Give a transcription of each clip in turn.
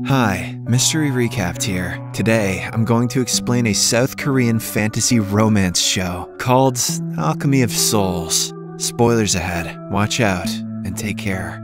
Hi, Mystery Recapped here. Today, I'm going to explain a South Korean fantasy romance show called Alchemy of Souls. Spoilers ahead, watch out, and take care.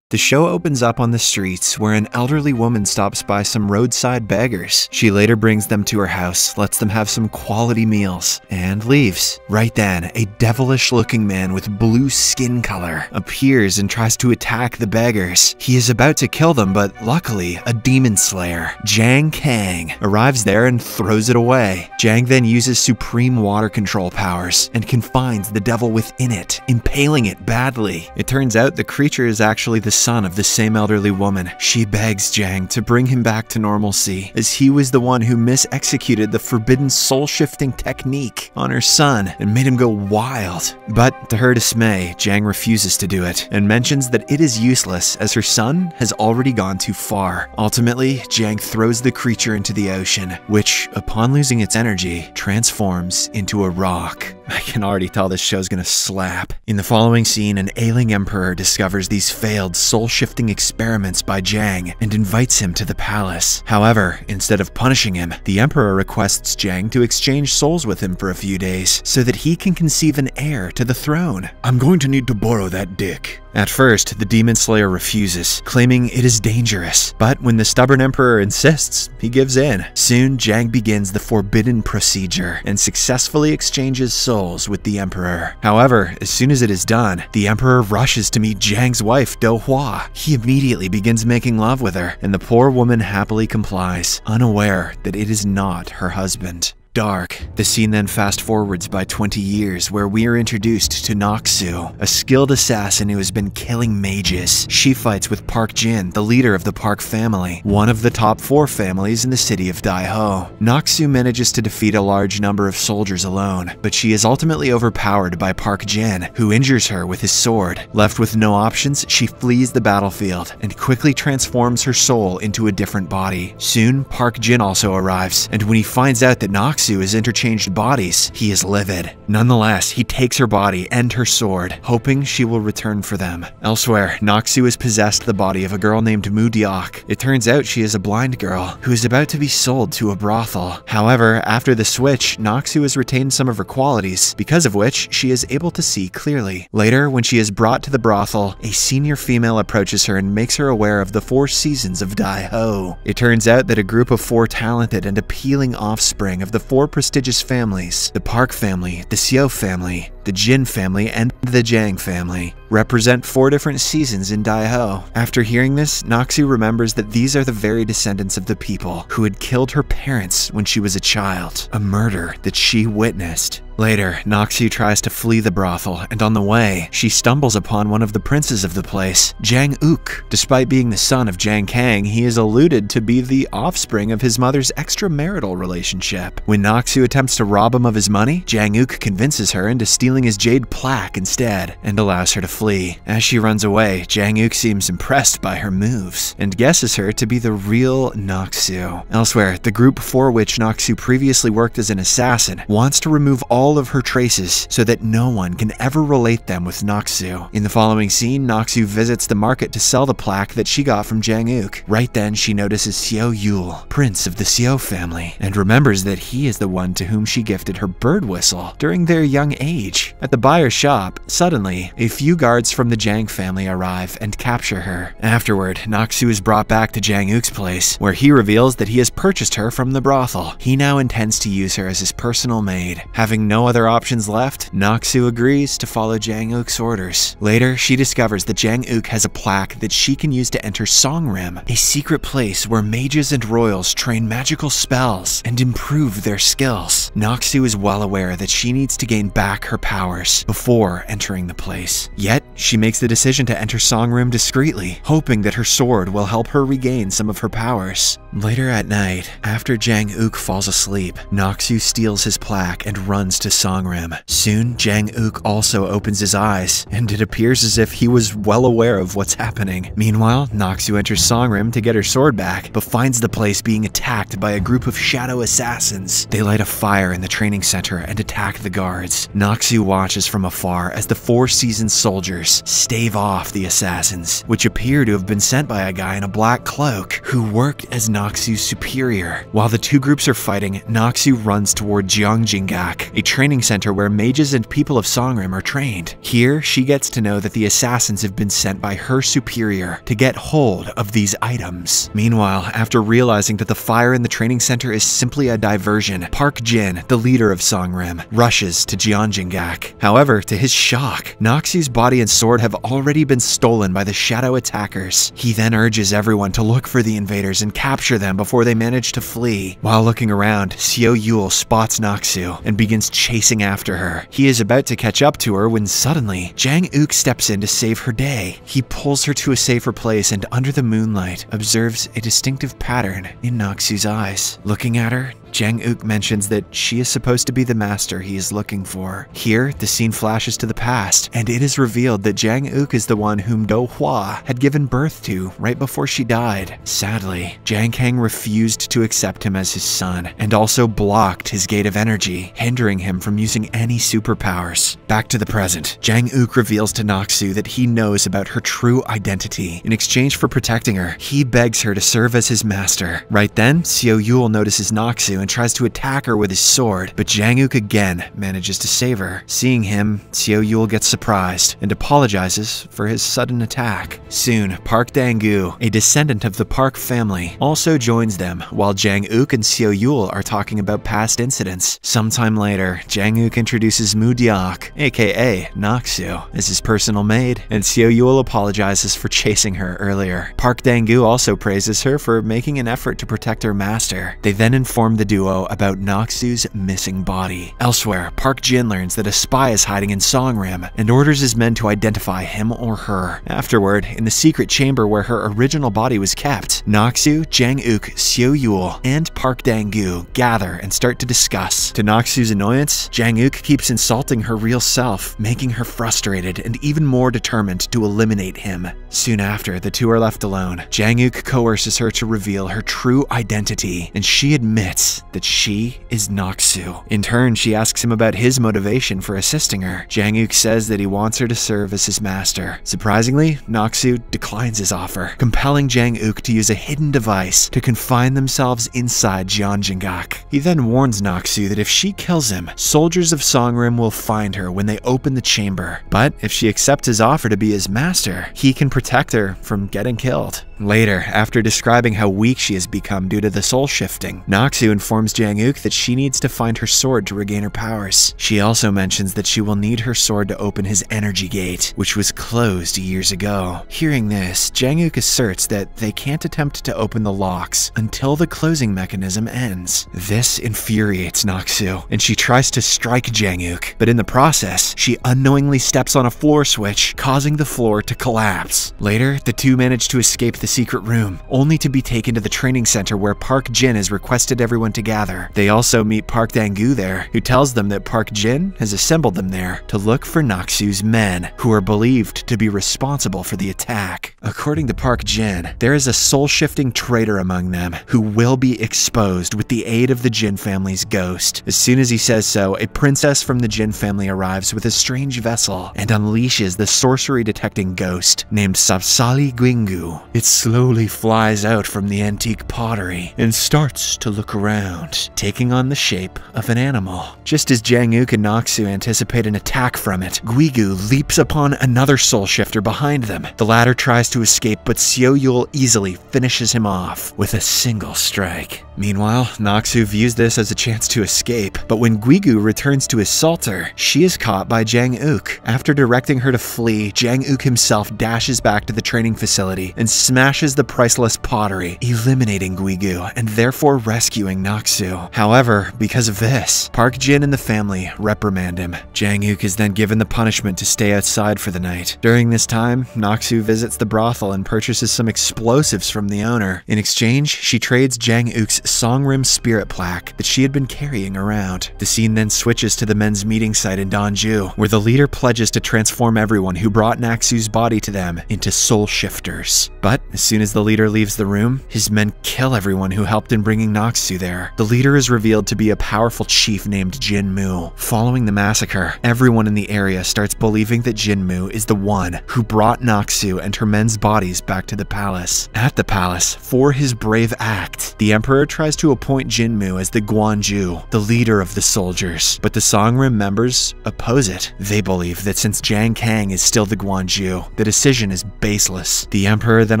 The show opens up on the streets where an elderly woman stops by some roadside beggars. She later brings them to her house, lets them have some quality meals, and leaves. Right then, a devilish-looking man with blue skin color appears and tries to attack the beggars. He is about to kill them, but luckily, a demon slayer, Jang Kang, arrives there and throws it away. Jang then uses supreme water control powers and confines the devil within it, impaling it badly. It turns out the creature is actually the son of the same elderly woman. She begs Jang to bring him back to normalcy, as he was the one who mis-executed the forbidden soul-shifting technique on her son and made him go wild. But to her dismay, Jang refuses to do it and mentions that it is useless as her son has already gone too far. Ultimately, Jang throws the creature into the ocean, which, upon losing its energy, transforms into a rock. I can already tell this show's gonna slap. In the following scene, an ailing emperor discovers these failed soul-shifting experiments by Jang and invites him to the palace. However, instead of punishing him, the emperor requests Jang to exchange souls with him for a few days so that he can conceive an heir to the throne. "I'm going to need to borrow that dick." At first, the demon slayer refuses, claiming it is dangerous, but when the stubborn emperor insists, he gives in. Soon, Jang begins the forbidden procedure and successfully exchanges souls with the emperor. However, as soon as it is done, the emperor rushes to meet Jang's wife, Do Hwa. He immediately begins making love with her, and the poor woman happily complies, unaware that it is not her husband. Dark. The scene then fast forwards by 20 years where we are introduced to Naksu, a skilled assassin who has been killing mages. She fights with Park Jin, the leader of the Park family, one of the top 4 families in the city of Daiho. Naksu manages to defeat a large number of soldiers alone, but she is ultimately overpowered by Park Jin, who injures her with his sword. Left with no options, she flees the battlefield and quickly transforms her soul into a different body. Soon, Park Jin also arrives, and when he finds out that Naksu is interchanged bodies, he is livid. Nonetheless, he takes her body and her sword, hoping she will return for them. Elsewhere, Naksu has possessed the body of a girl named Mudiok. It turns out she is a blind girl who is about to be sold to a brothel. However, after the switch, Naksu has retained some of her qualities, because of which she is able to see clearly. Later, when she is brought to the brothel, a senior female approaches her and makes her aware of the 4 seasons of Daiho. It turns out that a group of 4 talented and appealing offspring of the 4 prestigious families, the Park family, the Seo family, the Jin family, and the Jang family, represent 4 different seasons in Daiho. After hearing this, Naksu remembers that these are the very descendants of the people who had killed her parents when she was a child, a murder that she witnessed. Later, Naksu tries to flee the brothel, and on the way, she stumbles upon one of the princes of the place, Jang Uk. Despite being the son of Jang Kang, he is alluded to be the offspring of his mother's extramarital relationship. When Naksu attempts to rob him of his money, Jang Uk convinces her into stealing his jade plaque instead, and allows her to flee. As she runs away, Jang Uk seems impressed by her moves, and guesses her to be the real Naksu. Elsewhere, the group for which Naksu previously worked as an assassin wants to remove all of her traces so that no one can ever relate them with Naksu. In the following scene, Naksu visits the market to sell the plaque that she got from Jang Uk. Right then, she notices Seo Yul, prince of the Seo family, and remembers that he is the one to whom she gifted her bird whistle during their young age. At the buyer's shop, suddenly, a few guards from the Jang family arrive and capture her. Afterward, Naksu is brought back to Jang Uk's place, where he reveals that he has purchased her from the brothel. He now intends to use her as his personal maid. Having no other options left, Naksu agrees to follow Jang Uk's orders. Later, she discovers that Jang Uk has a plaque that she can use to enter Songrim, a secret place where mages and royals train magical spells and improve their skills. Naksu is well aware that she needs to gain back her powers before entering the place. Yet, she makes the decision to enter Songrim discreetly, hoping that her sword will help her regain some of her powers. Later at night, after Jang-uk falls asleep, Noxu steals his plaque and runs to Songrim. Soon, Jang-uk also opens his eyes, and it appears as if he was well aware of what's happening. Meanwhile, Noxu enters Songrim to get her sword back, but finds the place being attacked by a group of shadow assassins. They light a fire in the training center and attack the guards. Noxu watches from afar as the Four Seasons soldiers stave off the assassins, which appear to have been sent by a guy in a black cloak who worked as Noxu's superior. While the two groups are fighting, Noxu runs toward Gyeongjinggak, a training center where mages and people of Songrim are trained. Here, she gets to know that the assassins have been sent by her superior to get hold of these items. Meanwhile, after realizing that the fire in the training center is simply a diversion, Park Jin, the leader of Songrim, rushes to Gyeongjinggak. However, to his shock, Noxu's body and sword have already been stolen by the shadow attackers. He then urges everyone to look for the invaders and capture them before they manage to flee. While looking around, Seo Yul spots Noxu and begins chasing after her. He is about to catch up to her when suddenly, Jang-uk steps in to save her day. He pulls her to a safer place and under the moonlight, observes a distinctive pattern in Noxu's eyes. Looking at her, Jang-uk mentions that she is supposed to be the master he is looking for. Here, the scene flashes to the past, and it is revealed that Jang-uk is the one whom Do-hwa had given birth to right before she died. Sadly, Jang-kang refused to accept him as his son, and also blocked his gate of energy, hindering him from using any superpowers. Back to the present, Jang-uk reveals to Noxu that he knows about her true identity. In exchange for protecting her, he begs her to serve as his master. Right then, Seo Yul notices Noxu and tries to attack her with his sword, but Jang-uk again manages to save her. Seeing him, Seo Yul gets surprised and apologizes for his sudden attack. Soon, Park Dang-gu, a descendant of the Park family, also joins them, while Jang-uk and Seo Yul are talking about past incidents. Sometime later, Jang-uk introduces Mu-deok, aka Noxu, as his personal maid, and Seo Yul apologizes for chasing her earlier. Park Dang-gu also praises her for making an effort to protect her master. They then inform the duo about Noxu's missing body. Elsewhere, Park Jin learns that a spy is hiding in Songrim and orders his men to identify him or her. Afterward, in the secret chamber where her original body was kept, Noxu, Jang-uk, Seo Yul, and Park Dang-gu gather and start to discuss. To Noxu's annoyance, Jang-uk keeps insulting her real self, making her frustrated and even more determined to eliminate him. Soon after, the two are left alone. Jang-uk coerces her to reveal her true identity, and she admits that she is Noxu. In turn, she asks him about his motivation for assisting her. Jang-uk says that he wants her to serve as his master. Surprisingly, Noxu declines his offer, compelling Jang-uk to use a hidden device to confine themselves inside Gyeongjinggak. He then warns Noxu that if she kills him, soldiers of Songrim will find her when they open the chamber. But if she accepts his offer to be his master, he can protect her from getting killed. Later, after describing how weak she has become due to the soul shifting, Noxu informs Jang-uk that she needs to find her sword to regain her powers. She also mentions that she will need her sword to open his energy gate, which was closed years ago. Hearing this, Jang-uk asserts that they can't attempt to open the locks until the closing mechanism ends. This infuriates Noxu, and she tries to strike Jang-uk, but in the process, she unknowingly steps on a floor switch, causing the floor to collapse. Later, the two manage to escape the secret room, only to be taken to the training center where Park Jin has requested everyone to gather. They also meet Park Dang-gu there, who tells them that Park Jin has assembled them there to look for Noxu's men, who are believed to be responsible for the attack. According to Park Jin, there is a soul-shifting traitor among them who will be exposed with the aid of the Jin family's ghost. As soon as he says so, a princess from the Jin family arrives with a strange vessel and unleashes the sorcery-detecting ghost named Sapsali Gwingu. It slowly flies out from the antique pottery and starts to look around, taking on the shape of an animal. Just as Jang-uk and Noxu anticipate an attack from it, Guigu leaps upon another soul shifter behind them. The latter tries to escape, but Seo Yul easily finishes him off with a single strike. Meanwhile, Noxu views this as a chance to escape, but when Guigu returns to assault her, she is caught by Jang-uk. After directing her to flee, Jang-uk himself dashes back to the training facility and smacks smashes the priceless pottery, eliminating Guigu and therefore rescuing Naksu. However, because of this, Park Jin and the family reprimand him. Jang-uk is then given the punishment to stay outside for the night. During this time, Naksu visits the brothel and purchases some explosives from the owner. In exchange, she trades Jang-uk's Songrim spirit plaque that she had been carrying around. The scene then switches to the men's meeting site in Donju, where the leader pledges to transform everyone who brought Naksu's body to them into soul shifters. But as soon as the leader leaves the room, his men kill everyone who helped in bringing Naksu there. The leader is revealed to be a powerful chief named Jinmu. Following the massacre, everyone in the area starts believing that Jinmu is the one who brought Naksu and her men's bodies back to the palace. At the palace, for his brave act, the emperor tries to appoint Jinmu as the Guanju, the leader of the soldiers, but the Songrim members oppose it. They believe that since Jang Kang is still the Guanju, the decision is baseless. The emperor then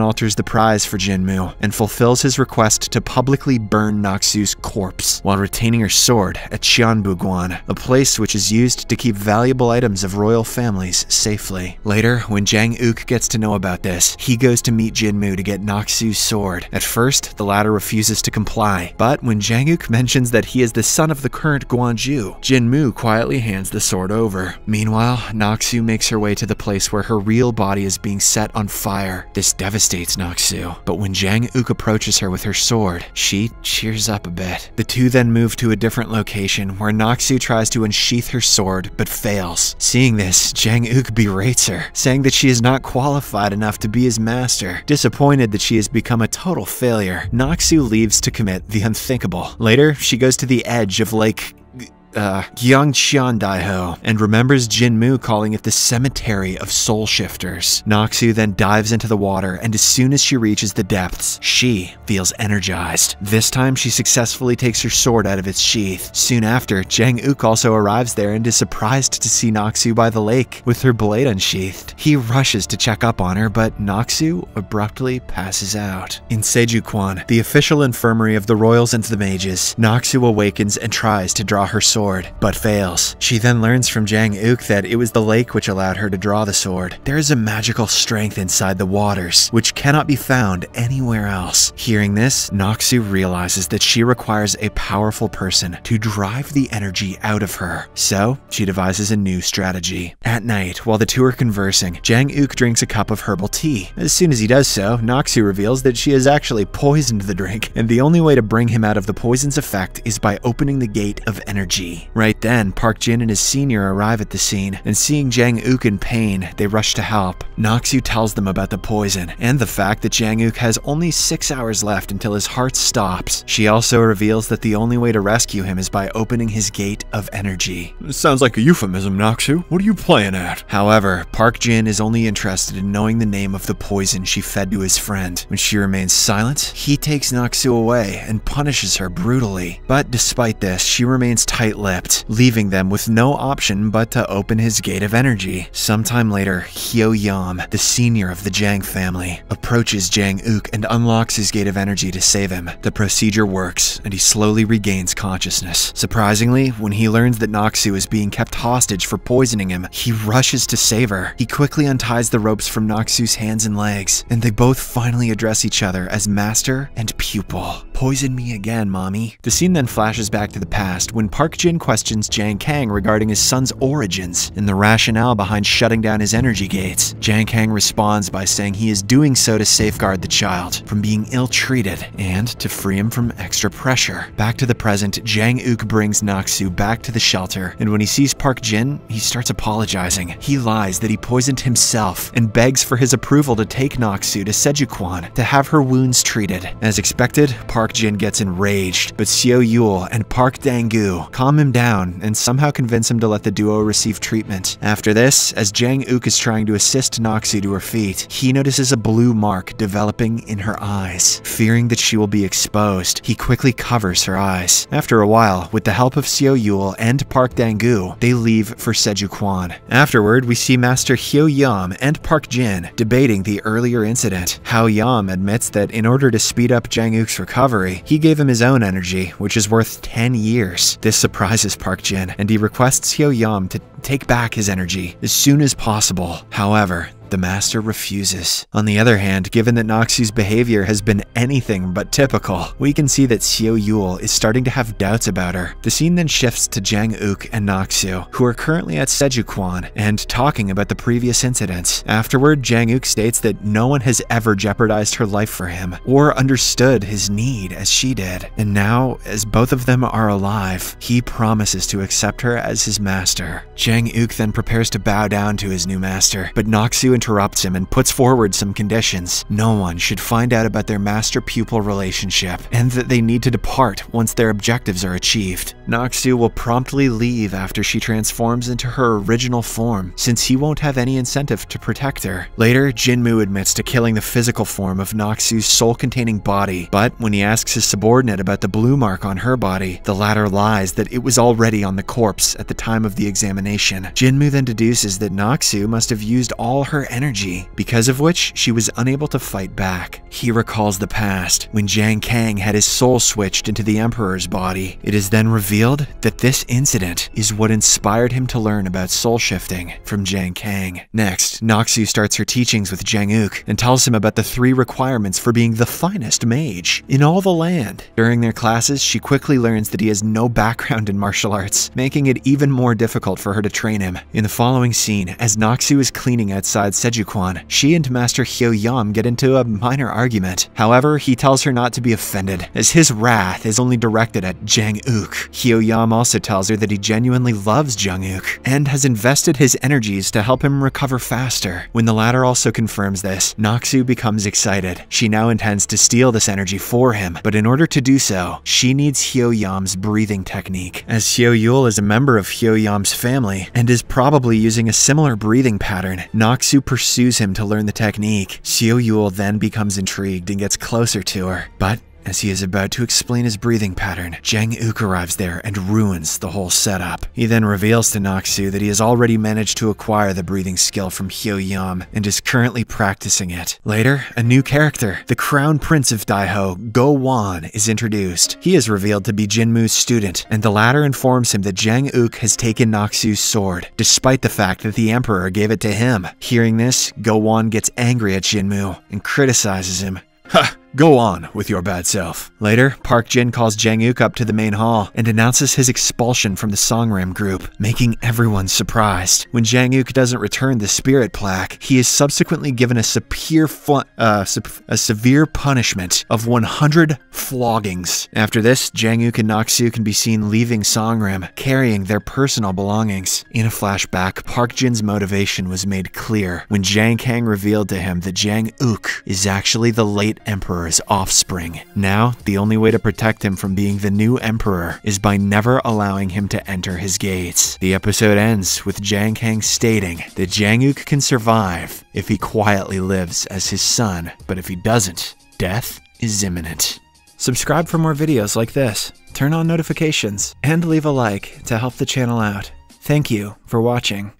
alters the prize for Jinmu and fulfills his request to publicly burn Naksu's corpse while retaining her sword at Qianbuguan, a place which is used to keep valuable items of royal families safely. Later, when Jang-uk gets to know about this, he goes to meet Jinmu to get Naksu's sword. At first, the latter refuses to comply, but when Jang-uk mentions that he is the son of the current Guanju, Jinmu quietly hands the sword over. Meanwhile, Naksu makes her way to the place where her real body is being set on fire. This devastates Naksu, but when Jang-uk approaches her with her sword, she cheers up a bit. The two then move to a different location where Naksu tries to unsheath her sword but fails. Seeing this, Jang-uk berates her, saying that she is not qualified enough to be his master. Disappointed that she has become a total failure, Naksu leaves to commit the unthinkable. Later, she goes to the edge of Lake Gyeongcheon-daeho and remembers Jinmu calling it the cemetery of soul shifters. Naksu then dives into the water, and as soon as she reaches the depths, she feels energized. This time she successfully takes her sword out of its sheath. Soon after, Jang-uk also arrives there and is surprised to see Naksu by the lake with her blade unsheathed. He rushes to check up on her, but Naksu abruptly passes out. In Sejukwan, the official infirmary of the royals and the mages, Naksu awakens and tries to draw her sword, but fails. She then learns from Jang-uk that it was the lake which allowed her to draw the sword. There is a magical strength inside the waters, which cannot be found anywhere else. Hearing this, Naksu realizes that she requires a powerful person to drive the energy out of her. So, she devises a new strategy. At night, while the two are conversing, Jang-uk drinks a cup of herbal tea. As soon as he does so, Naksu reveals that she has actually poisoned the drink, and the only way to bring him out of the poison's effect is by opening the gate of energy. Right then, Park Jin and his senior arrive at the scene, and seeing Jang-uk in pain, they rush to help. Naksu tells them about the poison, and the fact that Jang-uk has only 6 hours left until his heart stops. She also reveals that the only way to rescue him is by opening his gate of energy. This sounds like a euphemism, Naksu. What are you playing at? However, Park Jin is only interested in knowing the name of the poison she fed to his friend. When she remains silent, he takes Naksu away and punishes her brutally. But despite this, she remains tight-lipped, leaving them with no option but to open his gate of energy. Sometime later, Hyo-yam, the senior of the Jang family, approaches Jang-uk and unlocks his gate of energy to save him. The procedure works, and he slowly regains consciousness. Surprisingly, when he learns that Naksu is being kept hostage for poisoning him, he rushes to save her. He quickly unties the ropes from Naksu's hands and legs, and they both finally address each other as master and pupil. Poison me again, mommy. The scene then flashes back to the past when Park Jin questions Jang Kang regarding his son's origins and the rationale behind shutting down his energy gates. Jang Kang responds by saying he is doing so to safeguard the child from being ill-treated and to free him from extra pressure. Back to the present, Jang-uk brings Naksu back to the shelter, and when he sees Park Jin, he starts apologizing. He lies that he poisoned himself and begs for his approval to take Naksu to Sejukwan to have her wounds treated. As expected, Park Jin gets enraged, but Seo Yul and Park Dang-gu calm him down and somehow convince him to let the duo receive treatment. After this, as Jang-uk is trying to assist Naksu to her feet, he notices a blue mark developing in her eyes. Fearing that she will be exposed, he quickly covers her eyes. After a while, with the help of Seo Yul and Park Dang-gu, they leave for Sejukwan. Afterward, we see Master Hyo-yam and Park Jin debating the earlier incident. Hyo-yam admits that in order to speed up Jang-uk's recovery, he gave him his own energy, which is worth 10 years. This surprises Park Jin, and he requests Hyo-yam to take back his energy as soon as possible. However, the master refuses. On the other hand, given that Noxu's behavior has been anything but typical, we can see that Xiao Yul is starting to have doubts about her. The scene then shifts to Jang Uk and Noxu, who are currently at Sejuquan and talking about the previous incidents. Afterward, Jang Uk states that no one has ever jeopardized her life for him or understood his need as she did. And now, as both of them are alive, he promises to accept her as his master. Jang Uk then prepares to bow down to his new master, but Noxu interrupts him and puts forward some conditions. No one should find out about their master-pupil relationship, and that they need to depart once their objectives are achieved. Noxu will promptly leave after she transforms into her original form, since he won't have any incentive to protect her. Later, Jinmu admits to killing the physical form of Noxu's soul-containing body, but when he asks his subordinate about the blue mark on her body, the latter lies that it was already on the corpse at the time of the examination. Jinmu then deduces that Noxu must have used all her energy, because of which she was unable to fight back. He recalls the past, when Jiang Kang had his soul switched into the Emperor's body. It is then revealed that this incident is what inspired him to learn about soul shifting from Jiang Kang. Next, Noxu starts her teachings with Jang Uk and tells him about the 3 requirements for being the finest mage in all the land. During their classes, she quickly learns that he has no background in martial arts, making it even more difficult for her to train him. In the following scene, as Noxu is cleaning outside Sejuquan, she and Master Hyo-yam get into a minor argument. However, he tells her not to be offended, as his wrath is only directed at Jang Uk. Hyo-yam also tells her that he genuinely loves Jang Uk and has invested his energies to help him recover faster. When the latter also confirms this, Noxu becomes excited. She now intends to steal this energy for him, but in order to do so, she needs Hyo-yam's breathing technique. As Xiao Yul is a member of Hyo-yam's family and is probably using a similar breathing pattern, Noxu pursues him to learn the technique. Xiao Yul then becomes intrigued and gets closer to her, but as he is about to explain his breathing pattern, Jang Uk arrives there and ruins the whole setup. He then reveals to Noxu that he has already managed to acquire the breathing skill from Hyo-yam and is currently practicing it. Later, a new character, the Crown Prince of Daiho, Go-wan, is introduced. He is revealed to be Jinmu's student, and the latter informs him that Jang Uk has taken Noxu's sword, despite the fact that the Emperor gave it to him. Hearing this, Go-wan gets angry at Jinmu and criticizes him. Ha! Go on with your bad self. Later, Park Jin calls Jang Uk up to the main hall and announces his expulsion from the Songram group, making everyone surprised. When Jang Uk doesn't return the spirit plaque, he is subsequently given a severe punishment of 100 floggings. After this, Jang Uk and Noxu can be seen leaving Songram, carrying their personal belongings. In a flashback, Park Jin's motivation was made clear when Jiang Kang revealed to him that Jang Uk is actually the late Emperor's offspring. Now, the only way to protect him from being the new Emperor is by never allowing him to enter his gates. The episode ends with Jiang Kang stating that Jang Uk can survive if he quietly lives as his son, but if he doesn't, death is imminent. Subscribe for more videos like this, turn on notifications, and leave a like to help the channel out. Thank you for watching.